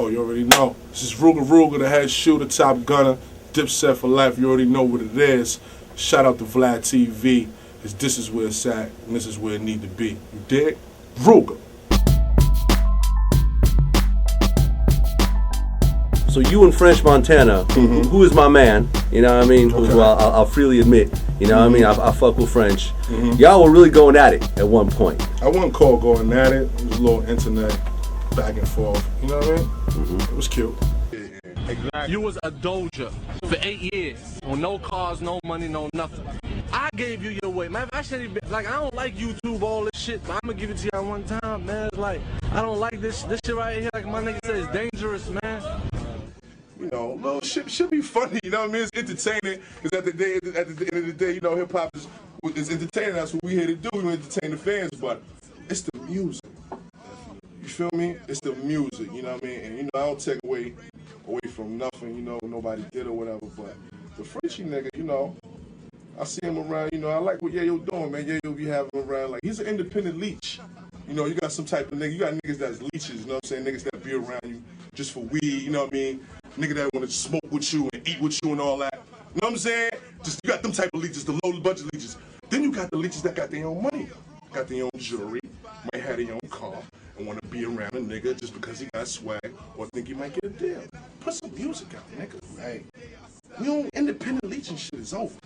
Oh, you already know. This is Ruga, the head shooter, top gunner, Dipset for life. You already know what it is. Shout out to Vlad TV. This is where it's at, and this is where it need to be. You dig? Ruga. So you in French Montana, who is my man, you know what I mean, Okay. who I'll freely admit, you know what I mean, I fuck with French. Y'all were really going at it at one point. I wouldn't call going at it. It was a little internet back and forth. You know what I mean? It was cute. Exactly. You was a doja for 8 years on no cars, no money, no nothing. I gave you your way, man. I shouldn't be, like, I don't like YouTube, all this shit, but I'm gonna give it to you one time, man. It's like, I don't like this shit right here. Like my nigga said, it's dangerous, man. You know, little shit should be funny. You know what I mean? It's entertaining. Because at the end of the day, you know, hip hop is entertaining. That's what we here to do. We entertain the fans, but it's the music. You feel me? It's the music. You know what I mean? And you know, I don't take away from nothing. You know, nobody did or whatever. But the Frenchie nigga, you know, I see him around. You know, I like what Yayo doing, man. Yayo be having him around. Like, he's an independent leech. You know, you got some type of nigga. You got niggas that's leeches. You know what I'm saying? Niggas that be around you just for weed. You know what I mean? Nigga that want to smoke with you and eat with you and all that. You know what I'm saying? Just, you got them type of leeches, the low budget leeches. Then you got the leeches that got their own money, got their own jewelry, might have their own car, and want to be around a nigga just because he got swag or think he might get a deal. Put some music out, nigga. Hey, we don't independent leeching shit is over.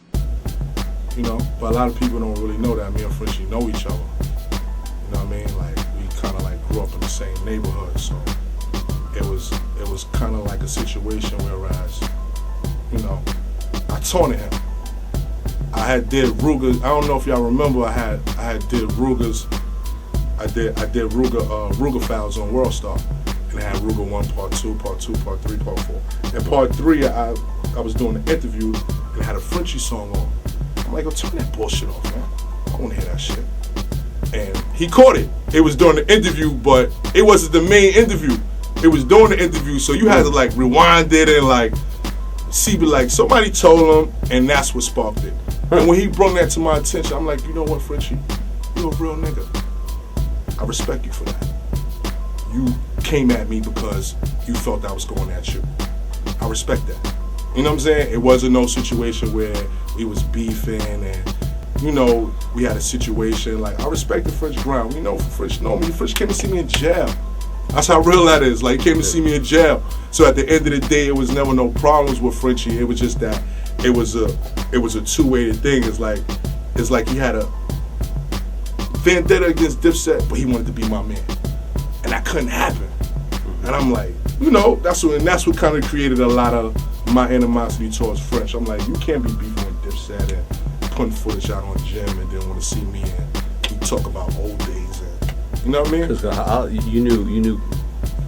You know, but a lot of people don't really know that me and Frenchie know each other. You know what I mean? Like, we kind of like grew up in the same neighborhood, so it was kind of like a situation whereas, you know, I taunted him. I had did Ruga. I don't know if y'all remember. I had did Ruga's. I did Ruga Files on World Star, and I had Ruga 1, Part 2, Part 2, Part 3, Part 4. And Part 3, I was doing an interview and I had a Frenchie song on. I'm like, oh, turn that bullshit off, man. I don't want to hear that shit. And he caught it. It was during the interview, but it wasn't the main interview. It was during the interview, so you had to like rewind it and like see, but like somebody told him, and that's what sparked it. And when he brought that to my attention, I'm like, you know what, Frenchie, you're a real nigga. I respect you for that. You came at me because you felt I was going at you. I respect that. You know what I'm saying? It wasn't no situation where we was beefing and, you know, we had a situation. Like, I respect the French ground. You know, French know me. French came to see me in jail. That's how real that is. Like, he came to see me in jail. So at the end of the day, it was never no problems with Frenchie. It was just that it was a two-way thing. It's like he had a vendetta against Dipset, but he wanted to be my man, and that couldn't happen. And I'm like, you know, that's what kind of created a lot of my animosity towards French. I'm like, you can't be beefing with Dipset and putting footage out on Jim and then want to see me and we talk about old days and, you know what I mean? Because you knew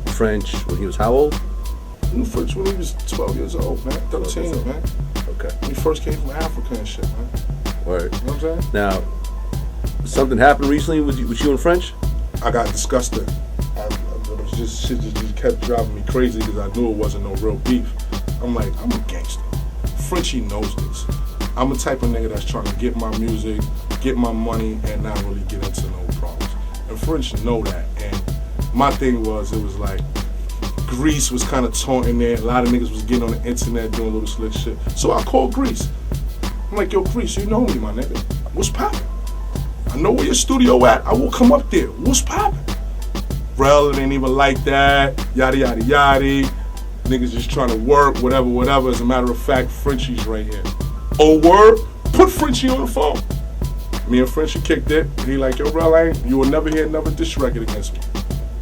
French when he was how old? I knew French when he was 12 years old, man. 13, man. Okay. When he first came from Africa and shit, man. Word. You know what I'm saying? Now, something happened recently with you and French? I got disgusted. Shit just kept driving me crazy because I knew it wasn't no real beef. I'm like, I'm a gangster. Frenchie knows this. I'm a type of nigga that's trying to get my music, get my money, and not really get into no problems. And French know that. And my thing was, it was like, Grease was kind of taunting there. A lot of niggas was getting on the internet doing little slick shit. So I called Grease. I'm like, yo, Grease, you know me, my nigga. What's poppin'? I know where your studio at. I will come up there. What's poppin'? Rell, it ain't even like that. Yada, yada, yada. Niggas just trying to work, whatever. As a matter of fact, Frenchie's right here. Oh, word? Put Frenchie on the phone. Me and Frenchie kicked it. He like, yo, Rell, you will never hear another diss record against me.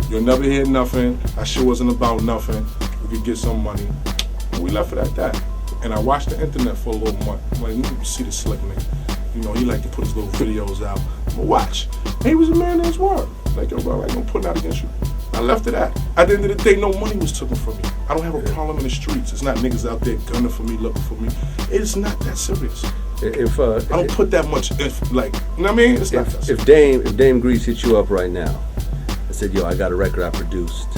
You'll never hear nothing. That shit wasn't about nothing. We could get some money. And we left it at that. And I watched the internet for a little month. I'm like, let me see this slick nigga. You know, he like to put his little videos out. I'm gonna watch. And he was a man in his word. Like, yo, bro, I ain't gonna put it out against you. I left it at. At the end of the day, no money was taken from me. I don't have a problem in the streets. It's not niggas out there gunning for me, looking for me. It's not that serious. I don't put that much, you know what I mean? It's not that serious. If Dame Grease hit you up right now and said, yo, I got a record I produced,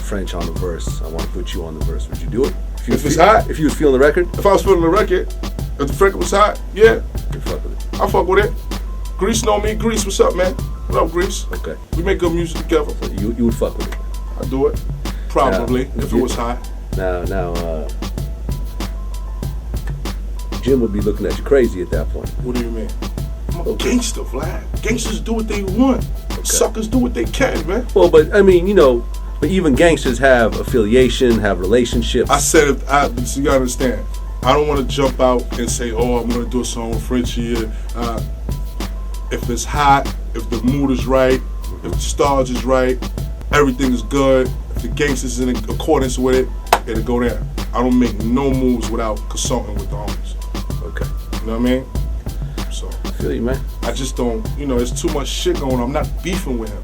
French on the verse, I want to put you on the verse, would you do it? If it's hot? If you was feeling the record? If I was feeling the record, if the record was hot, yeah. You fuck with it. I fuck with it. Grease know me. Grease, what's up, man? What up, Grease? Okay. We make good music together. So you would fuck with it? I do it. Probably, if it was hot. Now, Jim would be looking at you crazy at that point. What do you mean? I'm a gangster, Vlad. Gangsters do what they want. Okay. Suckers do what they can, man. Well, but I mean, but even gangsters have affiliation, have relationships. I said, so you gotta understand, I don't want to jump out and say, oh, I'm gonna do a song with Frenchie. If it's hot, if the mood is right, if the stars is right, everything is good. If the gangsters in accordance with it, it'll go down. I don't make no moves without consulting with the homies. Okay. You know what I mean? So I feel you, man. I just don't, there's too much shit going on. I'm not beefing with him.